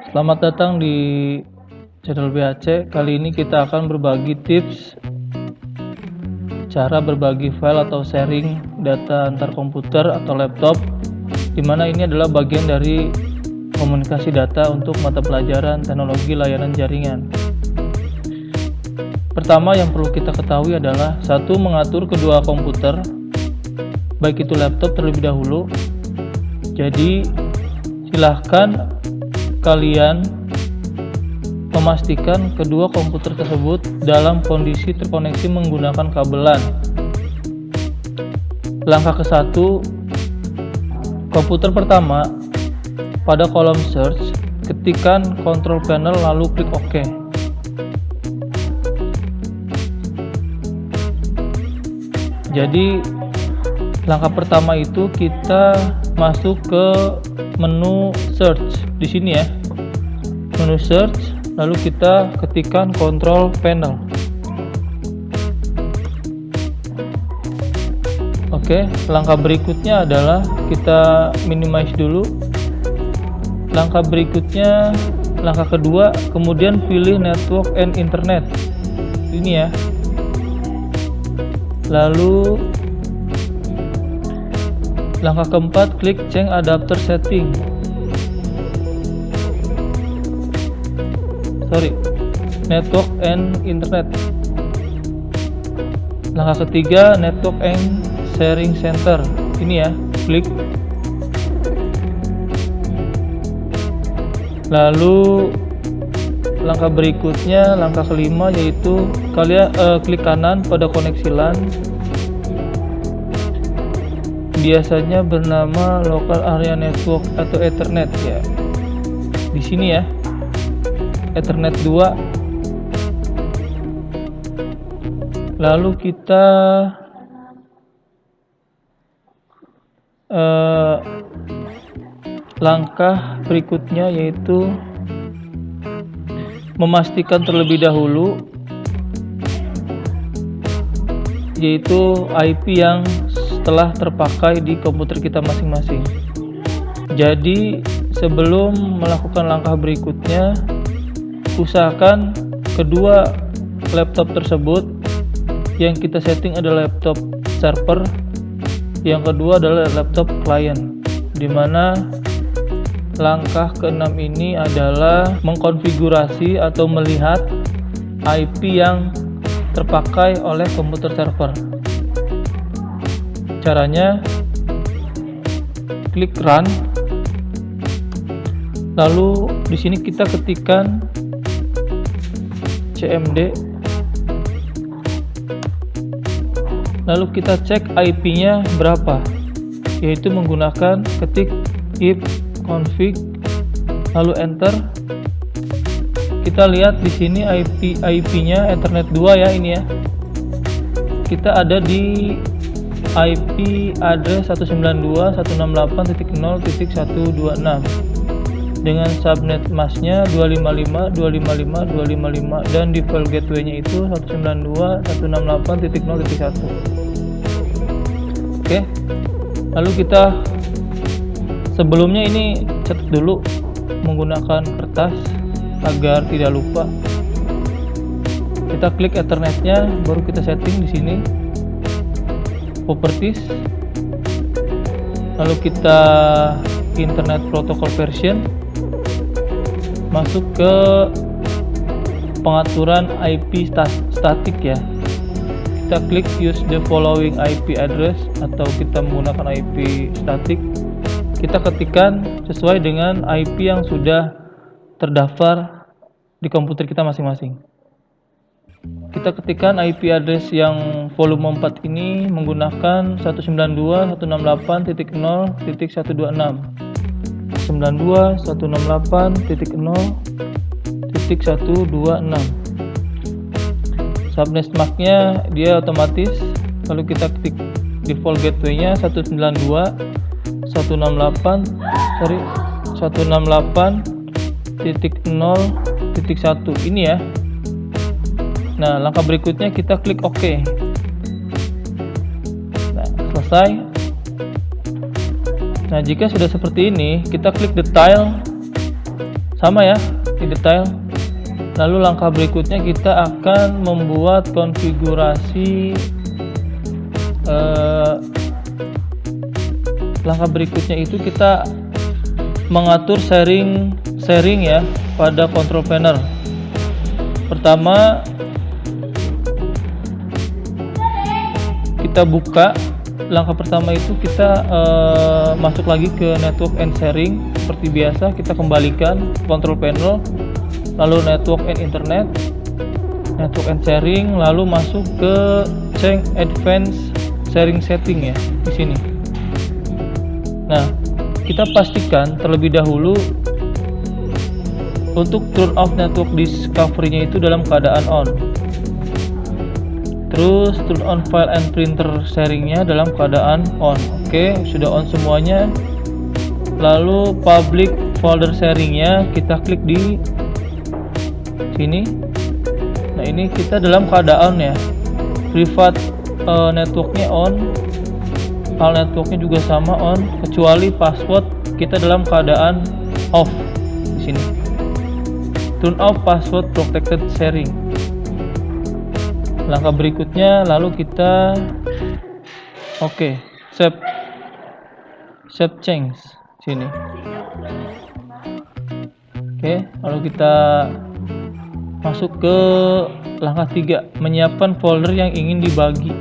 Selamat datang di channel BHC. Kali ini kita akan berbagi tips cara berbagi file atau sharing data antar komputer atau laptop, dimana ini adalah bagian dari komunikasi data untuk mata pelajaran teknologi layanan jaringan. Pertama yang perlu kita ketahui adalah satu, mengatur kedua komputer, baik itu laptop terlebih dahulu. Jadi silahkan kalian memastikan kedua komputer tersebut dalam kondisi terkoneksi menggunakan kabelan. Langkah ke-1, komputer pertama, pada kolom search ketikkan control panel lalu klik OK. Jadi langkah pertama itu kita masuk ke menu search di sini ya, menu search, lalu kita ketikkan control panel. Oke, langkah berikutnya adalah kita minimize dulu. Langkah berikutnya, langkah kedua, kemudian pilih network and internet ini ya, lalu langkah keempat, klik change adapter setting. Network and internet. Langkah ketiga, network and sharing center. Ini ya, klik. Lalu langkah berikutnya, langkah kelima, yaitu kalian klik kanan pada koneksi LAN. Biasanya bernama local area network atau Ethernet ya. Di sini ya, Ethernet 2. Lalu kita langkah berikutnya yaitu memastikan terlebih dahulu yaitu IP yang telah terpakai di komputer kita masing-masing. Jadi sebelum melakukan langkah berikutnya, usahakan kedua laptop tersebut yang kita setting adalah laptop server, yang kedua adalah laptop client, dimana langkah ke-6 ini adalah mengkonfigurasi atau melihat IP yang terpakai oleh komputer server. Caranya, klik run, lalu di sini kita ketikkan cmd, lalu kita cek IP-nya berapa, yaitu menggunakan ketik if config, lalu enter. Kita lihat di sini IP-nya Ethernet 2 ya, ini ya. Kita ada di IP address 192.168.0.126 dengan subnet masknya 255.255.255 dan default gateway-nya itu 192.168.0.1. Oke. Lalu kita sebelumnya ini catat dulu menggunakan kertas agar tidak lupa. Kita klik Ethernet-nya, baru kita setting di sini. Properties, lalu kita internet protocol version, masuk ke pengaturan IP static ya, kita klik use the following IP address atau kita menggunakan IP static, kita ketikkan sesuai dengan IP yang sudah terdaftar di komputer kita masing-masing. Kita ketikkan IP address yang volume 4 ini menggunakan 192.168.0.126 192.168.0.126. Subnet MAC-nya dia otomatis, lalu kita ketik default gateway-nya 168.0.1 ini ya. Nah, langkah berikutnya kita klik OK. Nah, selesai. Nah, jika sudah seperti ini, kita klik detail, sama ya, klik detail. Lalu langkah berikutnya kita akan membuat konfigurasi. Langkah berikutnya itu kita mengatur sharing ya pada control panel. Pertama, kita buka. Langkah pertama itu kita masuk lagi ke network and sharing. Seperti biasa, kita kembalikan control panel, lalu network and internet, network and sharing, lalu masuk ke change advanced sharing setting ya di sini. Nah, kita pastikan terlebih dahulu untuk turn off network discovery-nya itu dalam keadaan on. Terus turn on file and printer sharingnya dalam keadaan on. Oke, sudah on semuanya. Lalu public folder sharingnya kita klik di sini. Nah, ini kita dalam keadaan ya. Private networknya on, file networknya juga sama on, kecuali password kita dalam keadaan off di sini. Turn off password protected sharing. Langkah berikutnya lalu kita save change sini. Oke, lalu kita masuk ke langkah 3, menyiapkan folder yang ingin dibagi.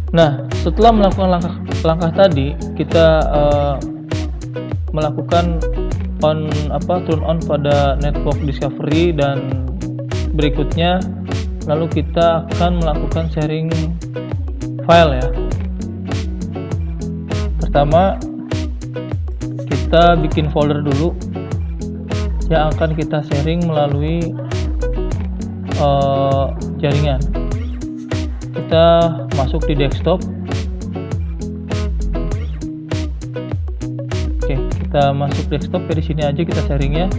Nah, setelah melakukan langkah tadi, kita melakukan turn on pada network discovery, dan berikutnya lalu kita akan melakukan sharing file ya. Pertama, kita bikin folder dulu yang akan kita sharing melalui jaringan. Kita masuk di desktop. Oke, kita masuk desktop ya, di sini aja kita sharingnya.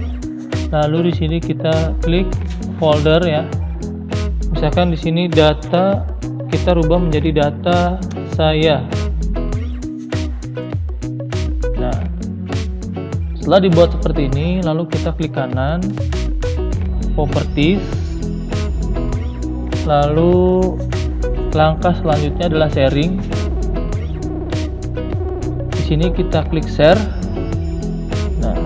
Lalu di sini kita klik folder ya. Misalkan di sini data kita rubah menjadi data saya. Nah, setelah dibuat seperti ini, lalu kita klik kanan, properties. Lalu langkah selanjutnya adalah sharing. Di sini kita klik share. Nah,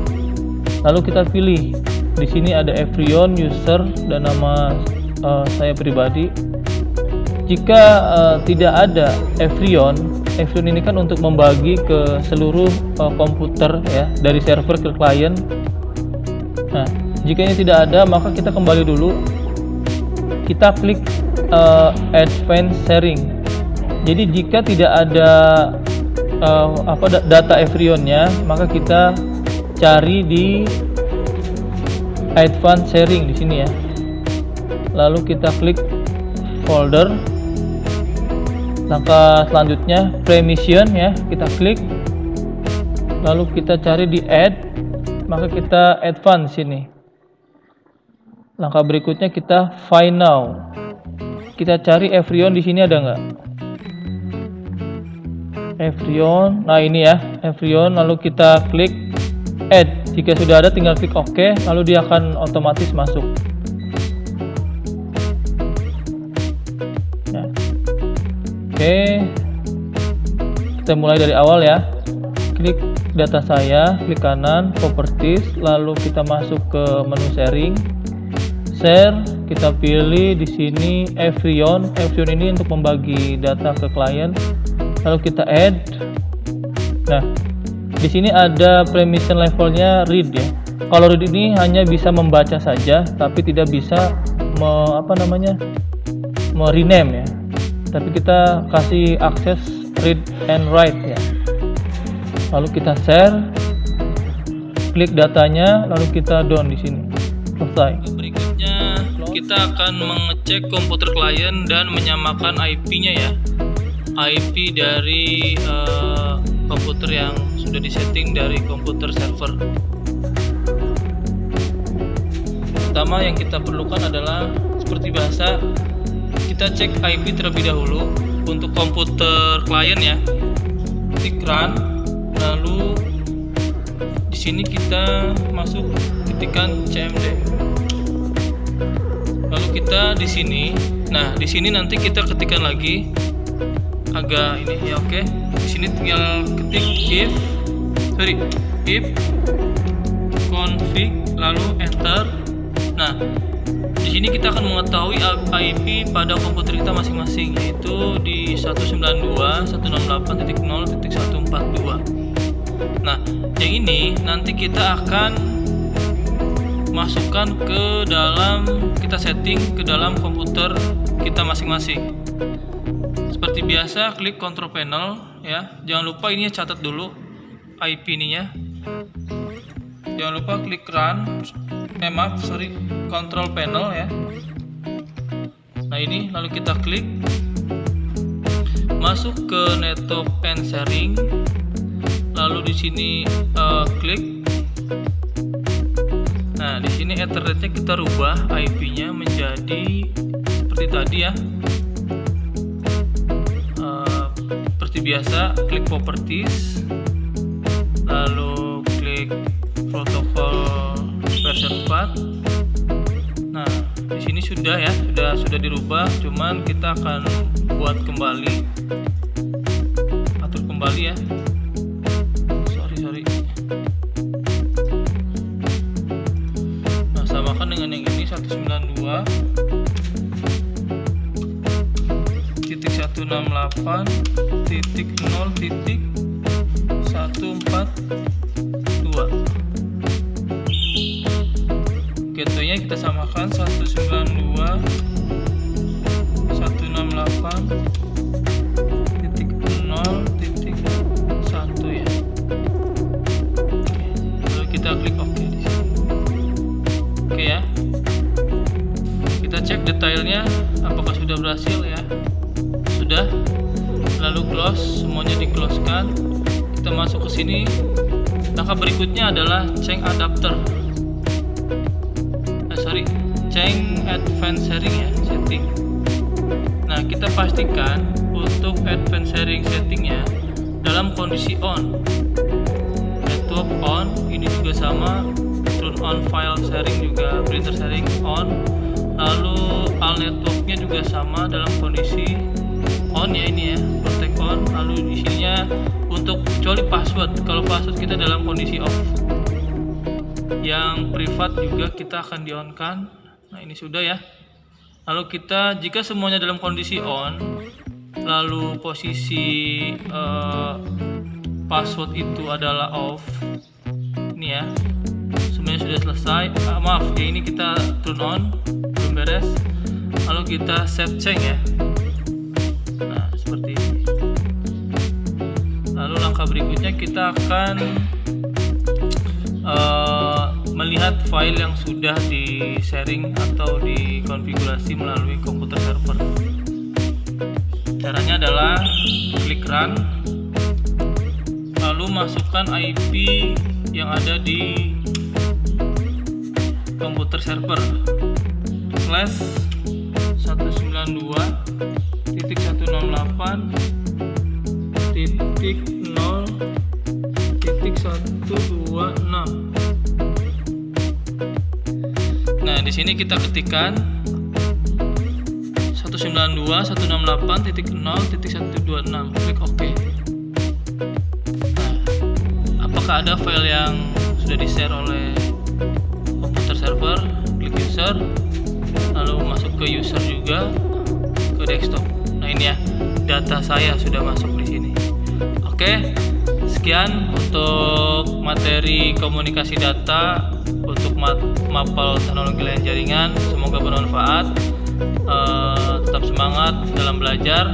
lalu kita pilih. Di sini ada everyone, user, dan nama saya pribadi. Jika tidak ada everyone ini kan untuk membagi ke seluruh komputer ya, dari server ke klien. Nah, jika ini tidak ada, maka kita kembali dulu. Kita klik advanced sharing. Jadi jika tidak ada data everyone-nya, maka kita cari di advanced sharing di sini ya. Lalu kita klik folder. Langkah selanjutnya permission ya, kita klik. Lalu kita cari di add, maka kita advance sini. Langkah berikutnya kita find now. Kita cari everyone, di sini ada nggak? Everyone. Nah, ini ya, everyone. Lalu kita klik add. Jika sudah ada, tinggal klik OK, lalu dia akan otomatis masuk. Ya. Oke, kita mulai dari awal ya. Klik data saya, klik kanan, properties, lalu kita masuk ke menu sharing, share. Kita pilih di sini everyone. Everyone ini untuk membagi data ke klien. Lalu kita add. Nah, di sini ada permission levelnya read ya. Kalau read ini hanya bisa membaca saja, tapi tidak bisa rename ya. Tapi kita kasih akses read and write ya. Lalu kita share, klik datanya, lalu kita down di sini. Selesai. Berikutnya kita akan mengecek komputer klien dan menyamakan IP-nya ya. IP dari komputer yang sudah disetting dari komputer server. Pertama yang kita perlukan adalah seperti biasa, kita cek IP terlebih dahulu untuk komputer klien ya. ketik run, lalu di sini kita masuk ketikan cmd. Lalu kita di sini, nah di sini nanti kita ketikkan lagi agak ini ya, oke. Di sini tinggal ketik if config lalu enter. Nah, di sini kita akan mengetahui IP pada komputer kita masing-masing, yaitu di 192.168.0.142. Nah, yang ini nanti kita akan masukkan ke dalam, kita setting ke dalam komputer kita masing-masing. Seperti biasa, klik control panel ya. Jangan lupa ini catat dulu IP ininya. Jangan lupa klik run, control panel ya. Nah ini, lalu kita klik, masuk ke network and sharing, lalu di sini klik. Nah di sini Ethernetnya kita rubah IP-nya menjadi seperti tadi ya. Seperti biasa, klik properties, lalu klik protokol version 4. Nah, di sini sudah ya, sudah dirubah, cuman kita akan buat kembali, atur kembali ya. Sorry. Nah, samakan dengan yang ini 192.0.142. Gateway-nya kita samakan 192.168.0.1 ya. Lalu kita klik OK di sini. Oke ya. Kita cek detailnya apakah sudah berhasil ya. Sudah. Lalu close, semuanya di-close-kan. Kita masuk ke sini. Langkah berikutnya adalah change adapter. Change advanced sharing ya, setting. Nah, kita pastikan untuk advanced sharing settingnya dalam kondisi on. Network on, ini juga sama. Turn on file sharing juga, printer sharing on. Lalu all networknya juga sama dalam kondisi on ya, ini ya, protect on. Lalu di sininya untuk kecuali password, kalau password kita dalam kondisi off. Yang privat juga kita akan di on kan. Nah ini sudah ya. Lalu kita, jika semuanya dalam kondisi on, lalu posisi password itu adalah off, ini ya, semuanya sudah selesai. Maaf ya, ini kita turn on, belum beres. Lalu kita save change ya. Nah seperti ini. Lalu langkah berikutnya kita akan melihat file yang sudah di sharing atau dikonfigurasi melalui komputer server. Caranya adalah klik run, lalu masukkan IP yang ada di komputer server /192.0.0.126. Nah, di sini kita ketikkan 192.168.0.126. Klik OK. Nah, apakah ada file yang sudah di-share oleh komputer server? Klik user, lalu masuk ke user juga, ke desktop. Nah, ini ya, data saya sudah masuk di sini. Oke, sekian untuk materi komunikasi data untuk mapel teknologi layar jaringan. Semoga bermanfaat. Tetap semangat dalam belajar.